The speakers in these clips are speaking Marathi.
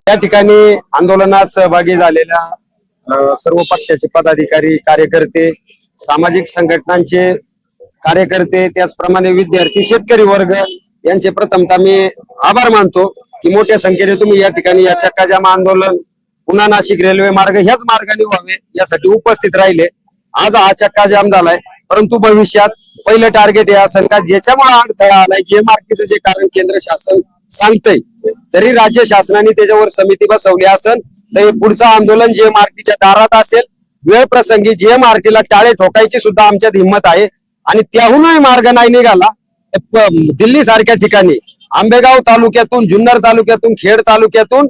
या ठिकाणी आंदोलनात सहभागी झालेल्या सर्व पक्षाचे पदाधिकारी, कार्यकर्ते, सामाजिक संघटनांचे कार्यकर्ते, त्याचप्रमाणे विद्यार्थी, शेतकरी वर्ग यांचे प्रथमतः मी आभार मानतो की मोठ्या संख्येने तुम्ही या ठिकाणी या चक्काजाम आंदोलन पुन्हा नाशिक रेल्वे मार्ग ह्याच मार्गाने व्हावे यासाठी उपस्थित राहिले। आज हा चक्काजाम झालाय, परंतु भविष्यात पहिलं टार्गेट हे असेल का ज्याच्यामुळे अडथळा आलाय, जेएमआरटीचं जे कारण केंद्र शासन सांगतंय तरी राज्य शासनाने त्याच्यावर समिती बसवली असेल तर हे पुढचं आंदोलन जेएमआरटीच्या दारात असेल। वेळ प्रसंगी जेएमआरटीला टाळे ठोकायची सुद्धा आमच्यात हिंमत आहे आणि त्याहूनही मार्ग नाही निघाला दिल्ली सारख्या ठिकाणी आंबेगाव तालुक्यातून, जुन्नर तालुक्यातून, खेड तालुक्यातून,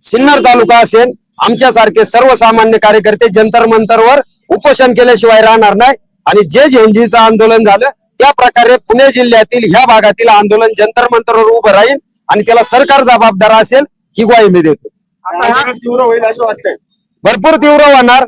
सिन्नर तालुका असेल, आमच्यासारखे सर्वसामान्य कार्यकर्ते जंतर मंतरवर उपोषण केल्याशिवाय राहणार नाही। आणि जे झेंजीचं आंदोलन झालं त्या प्रकारे पुणे जिल्ह्यातील ह्या भागातील आंदोलन जंतर मंतरवर उभं राहील आणि त्याला सरकार जबाबदार असेल ही ग्वाही मी देतो। तीव्र होईल असं वाटतंय, भरपूर तीव्र होणार।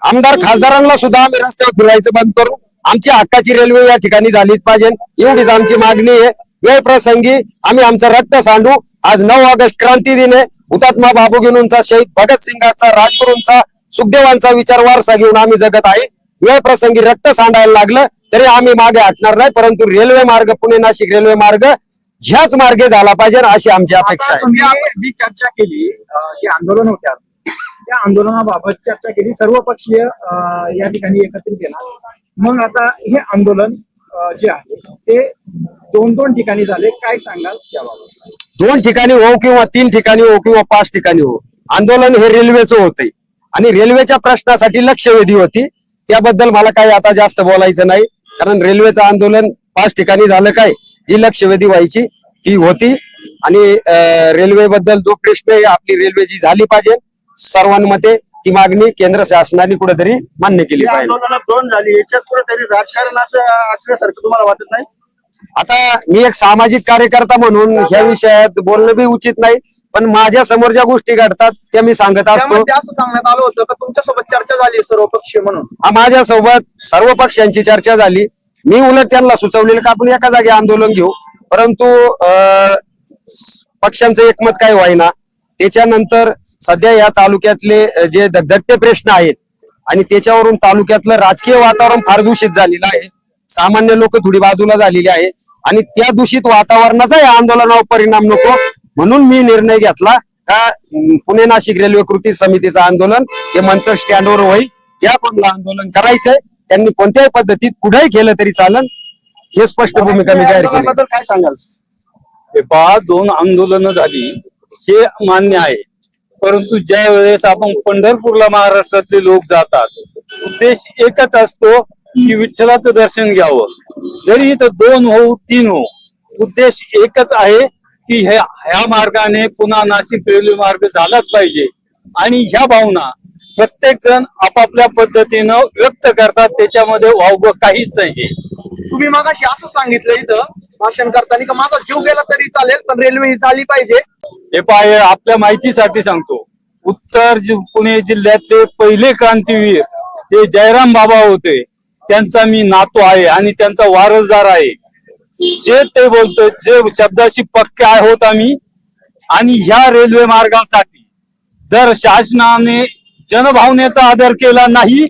आमदार खासदारांना सुद्धा आम्ही रस्त्यावर फिरायचं बंद करू, आमची हक्काची रेल्वे या ठिकाणी झालीच पाहिजे एवढीच आमची मागणी आहे। वेळ प्रसंगी आम्ही आमचं रक्त सांडू। आज 9 ऑगस्ट क्रांती दिन आहे। हुतात्मा बाबूगिनूंचा, शहीद भगतसिंगाचा, राजगुरूंचा, सुखदेवांचा विचार वारसा घेऊन आम्ही जगत आहे। वेळ प्रसंगी रक्त सांडायला लागलं तरी आम्ही मागे हटणार नाही, परंतु रेल्वे मार्ग, पुणे नाशिक रेल्वे मार्ग ह्याच मार्गे झाला पाहिजे अशी आमची अपेक्षा आहे। तुम्ही जी चर्चा केली, जे आंदोलन होत्या त्या आंदोलनाबाबत चर्चा केली, सर्व पक्षीय या ठिकाणी एकत्रित येणार। मग आता हे आंदोलन जे आहे ते 2-2 ठिकाणी झाले, काय सांगाल त्याबाबत? 2 ठिकाणी हो किंवा 3 ठिकाणी हो किंवा 5 ठिकाणी हो, आंदोलन हे रेल्वेचं होतंय आणि रेल्वेच्या प्रश्नासाठी लक्षवेधी होती। त्याबद्दल मला काही आता जास्त बोलायचं नाही, कारण रेल्वेचं आंदोलन 5 ठिकाणी झालं काय, जी लक्षवेधी व्हायची ती होती। आणि रेल्वे बद्दल जो प्रश्न आहे, आपली रेल्वे जी झाली पाहिजे सर्वांमध्ये, ती मागणी केंद्र शासनाने कुठेतरी मान्य केली पाहिजे। आंदोलनात 2 झाली, याच्यात कुठेतरी राजकारण असल्यासारखं तुम्हाला वाटत नाही? आता मी एक सामाजिक कार्यकर्ता म्हणून ह्या विषयात बोलणं बी उचित नाही, पण माझ्या समोर ज्या गोष्टी घडतात त्या मी सांगत असतो। त्यामध्ये असं सांगण्यात आलं होतं का तुमच्यासोबत चर्चा झाली सर्व पक्षीय म्हणून? माझ्यासोबत सर्व पक्षांची चर्चा झाली। मी उलट त्यांना सुचवलेलं का आपण एका जागी आंदोलन घेऊ, परंतु पक्षांचं एकमत काय व्हायना। त्याच्यानंतर सध्या या तालुक्यातले जे धगधगते प्रश्न आहेत आणि त्याच्यावरून तालुक्यातलं राजकीय वातावरण फार दूषित झालेलं आहे, सामान्य लोक थोडी बाजूला झालेली आहे आणि त्या दूषित वातावरणाचा या आंदोलनावर परिणाम नको म्हणून मी निर्णय घेतला का पुणे नाशिक रेल्वे कृती समितीचं आंदोलन हे मनसर स्टँडवर होईल। ज्या कोणाला आंदोलन करायचंय त्यांनी कोणत्याही पद्धतीत कुठेही केलं तरी चालेल, हे स्पष्ट भूमिका मी जाहीर केली। काय सांगाल? 2 आंदोलनं झाली हे मान्य आहे, परंतु ज्या वेळेस आपण पंढरपूरला महाराष्ट्रातले लोक जातात उद्देश एकच असतो की विठ्ठलाचं दर्शन घ्यावं। जरी इथं 2 हो 3 हो, उद्देश एकच आहे की ह्या मार्गाने पुन्हा नाशिक रेल्वे मार्ग झालाच पाहिजे। आणि ह्या भावना प्रत्येक जण आपापल्या पद्धतीनं व्यक्त करतात, त्याच्यामध्ये वावगं काहीच नाही। तुम्ही मगाशी असं सांगितलं इथं भाषण करताना का माझा जीव गेला तरी चालेल पण रेल्वे ही झाली पाहिजे। हे पाय आपल्या माहितीसाठी सांगतो, उत्तर पुणे जिल्ह्यातले पहिले क्रांतीवीर हे जयराम बाबा होते, त्यांचा मी नातू आहे आणि त्यांचा वारसदार आहे। जे ते बोलतो, जे शब्दाशी पक्के आहोत आम्ही। आणि ह्या रेल्वे मार्गासाठी जर शासनाने जनभावनेचा आदर केला नाही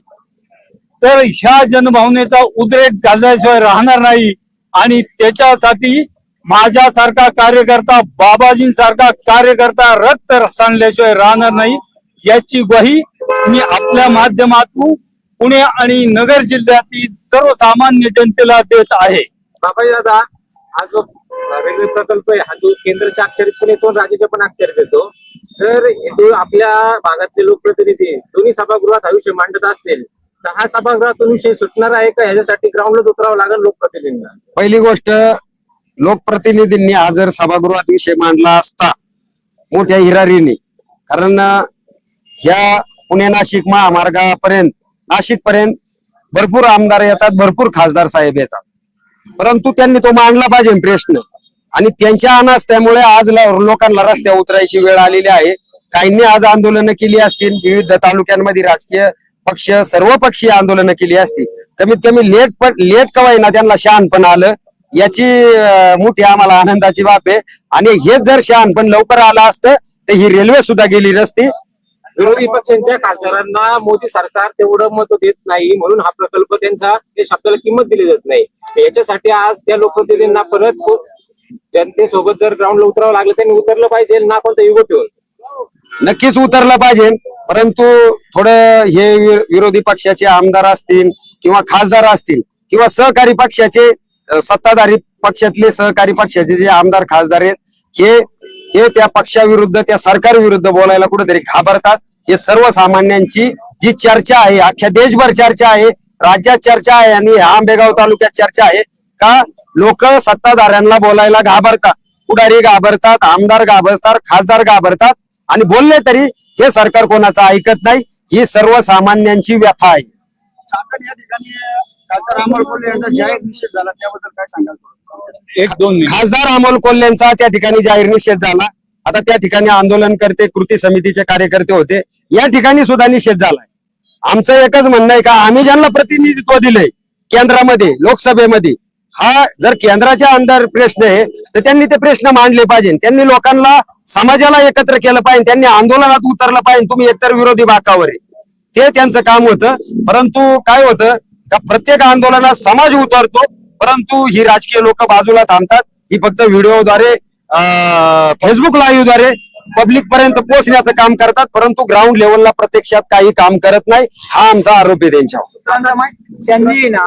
तर ह्या जनभावनेचा उद्रेक झाल्याशिवाय राहणार नाही। आणि त्याच्यासाठी माझ्यासारखा कार्यकर्ता, बाबाजींसारखा कार्यकर्ता रक्त सांडल्याशिवाय राहणार नाही, याची ग्वाही मी आपल्या माध्यमातून पुणे आणि नगर जिल्ह्यातील सर्वसामान्य जनतेला देत आहे। बाबाजी दादा, हा जो रेल्वे प्रकल्प आहे हा जो केंद्राच्या अखत्यारीत पण येतो, राज्याच्या पण अखत्यारीत येतो। जर आपल्या भागातले लोकप्रतिनिधी दोन्ही सभागृहात हा विषय मांडत असतील तर हा सभागृहातून विषय सुटणार आहे का? ह्याच्यासाठी ग्राउंडला उतरावं लागेल लोकप्रतिनिधींना। पहिली गोष्ट, लोकप्रतिनिधींनी हा जर सभागृहात विषय मांडला असता मोठ्या हिरारीने, कारण ह्या पुणे नाशिक महामार्गापर्यंत, नाशिक पर्यंत भरपूर आमदार येतात, भरपूर खासदार साहेब येतात, परंतु त्यांनी तो मांडला पाहिजे प्रश्न। आणि त्यांच्या अनास्थेमुळे आज लोकांना रस्त्यावर उतरायची वेळ आलेली आहे। काहींनी आज आंदोलनं केली असतील, विविध तालुक्यांमध्ये राजकीय पक्ष, सर्व पक्षीय आंदोलनं केली असतील। कमीत कमी लेट कवायना त्यांना शहाणपण आलं, याची मोठी आम्हाला आनंदाची बाब आहे। आणि हेच जर शहाणपण लवकर आलं असतं तर ही रेल्वे सुद्धा गेली नसती. विरोधी पक्षांच्या खासदारांना मोदी सरकार तेवढं मत देत नाही म्हणून हा प्रकल्प त्यांचा त्या शब्दाला किंमत दिली जात नाही. याच्यासाठी आज त्या लोकप्रतिनिधींना परत जनतेसोबत जर ग्राउंडला उतरावं लागलं त्यांनी उतरलं पाहिजे, ना कोणता युगो ठेवून. नक्कीच उतरलं पाहिजे, परंतु थोडं हे विरोधी पक्षाचे आमदार असतील किंवा खासदार असतील किंवा सहकारी पक्षाचे सत्ताधारी पक्षातले सहकारी पक्षाचे जे आमदार खासदार आहेत हे त्या पक्षाविरुद्ध त्या सरकारविरुद्ध बोलायला कुठेतरी घाबरतात. हे सर्वसामान्यांची जी चर्चा आहे, अख्ख्या देशभर चर्चा आहे, राज्यात चर्चा आहे आणि आंबेगाव तालुक्यात चर्चा आहे का लोक सत्ताधाऱ्यांना बोलायला घाबरतात, पुढारी घाबरतात, आमदार घाबरतात, खासदार घाबरतात आणि बोलले तरी हे सरकार कोणाचं ऐकत नाही. ही सर्वसामान्यांची व्यथा आहे. चाकण या ठिकाणी खासदार अमोल कोल्हे यांचा जाहीर निषेध झाला, त्याबद्दल काय सांगाल? 1-2 मिनिट. खासदार अमोल कोल्हेंचा त्या ठिकाणी जाहीर निषेध झाला. आता त्या ठिकाणी आंदोलनकर्ते कृती समितीचे कार्यकर्ते होते, या ठिकाणी सुद्धा निषेध झालाय. आमचं एकच म्हणणं आहे का आम्ही ज्यांना प्रतिनिधित्व दिलंय केंद्रामध्ये लोकसभेमध्ये, हा जर केंद्राच्या अंदर प्रश्न आहे तर त्यांनी ते प्रश्न मांडले पाहिजे. त्यांनी लोकांना समाजाला एकत्र केलं पाहिजे, त्यांनी आंदोलनात उतरलं पाहिजे. तुम्ही एकतर विरोधी बाकावर आहे, ते त्यांचं काम होतं. परंतु काय होतं का प्रत्येक आंदोलनात समाज उतरतो, परंतु ही राजकीय लोक बाजूला थांबतात. ही फक्त व्हिडिओद्वारे फेसबुक लाईव्हद्वारे पब्लिक पर्यंत पोहोचण्याचं काम करतात, परंतु ग्राउंड लेवलला प्रत्यक्षात काही काम करत नाही. हा आमचा आरोप आहे त्यांच्यावर. त्यांनी ना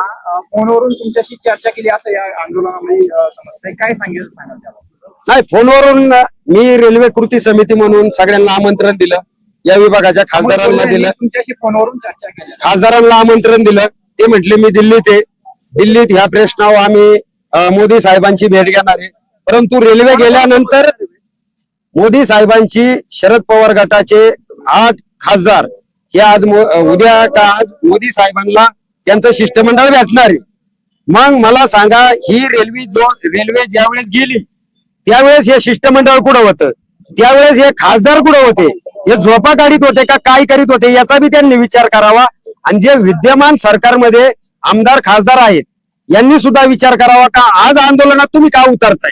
फोनवरून तुमच्याशी चर्चा केली असं या आंदोलनामध्ये समजतंय, काय सांगाल त्याला? नाही, फोनवरून मी रेल्वे कृती समिती म्हणून सगळ्यांना आमंत्रण दिलं, या विभागाच्या खासदारांना दिलं, तुमच्याशी फोनवरून चर्चा केली, खासदारांना आमंत्रण दिलं. ते म्हटले मी दिल्लीत ह्या प्रश्नावर आम्ही मोदी साहेबांची भेट घेणार आहे. परंतु रेल्वे गेल्यानंतर मोदी साहेबांची शरद पवार गटाचे 8 खासदार हे आज उद्या का आज मोदी साहेबांना त्यांचं शिष्टमंडळ भेटणार आहे. मग मला सांगा, ही रेल्वे ज्यावेळेस गेली त्यावेळेस हे शिष्टमंडळ कुठं होतं, त्यावेळेस हे खासदार कुठं होते, हे झोपा काढीत होते का काय करीत होते, याचा बी त्यांनी विचार करावा. आणि जे विद्यमान सरकारमध्ये आमदार खासदार आहेत यांनी सुद्धा विचार करावा का आज आंदोलनात तुम्ही का उतरताय.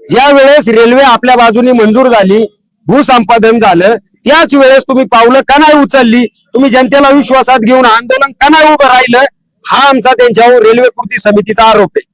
ज्या वेळेस रेल्वे आपल्या बाजूने मंजूर झाली, भूसंपादन झालं, त्याच वेळेस तुम्ही पावलं का नाही उचलली, तुम्ही जनतेला विश्वासात घेऊन आंदोलन का नाही उभं राहिलं. हा आमचा त्यांच्यावर रेल्वे कृती समितीचा आरोप आहे.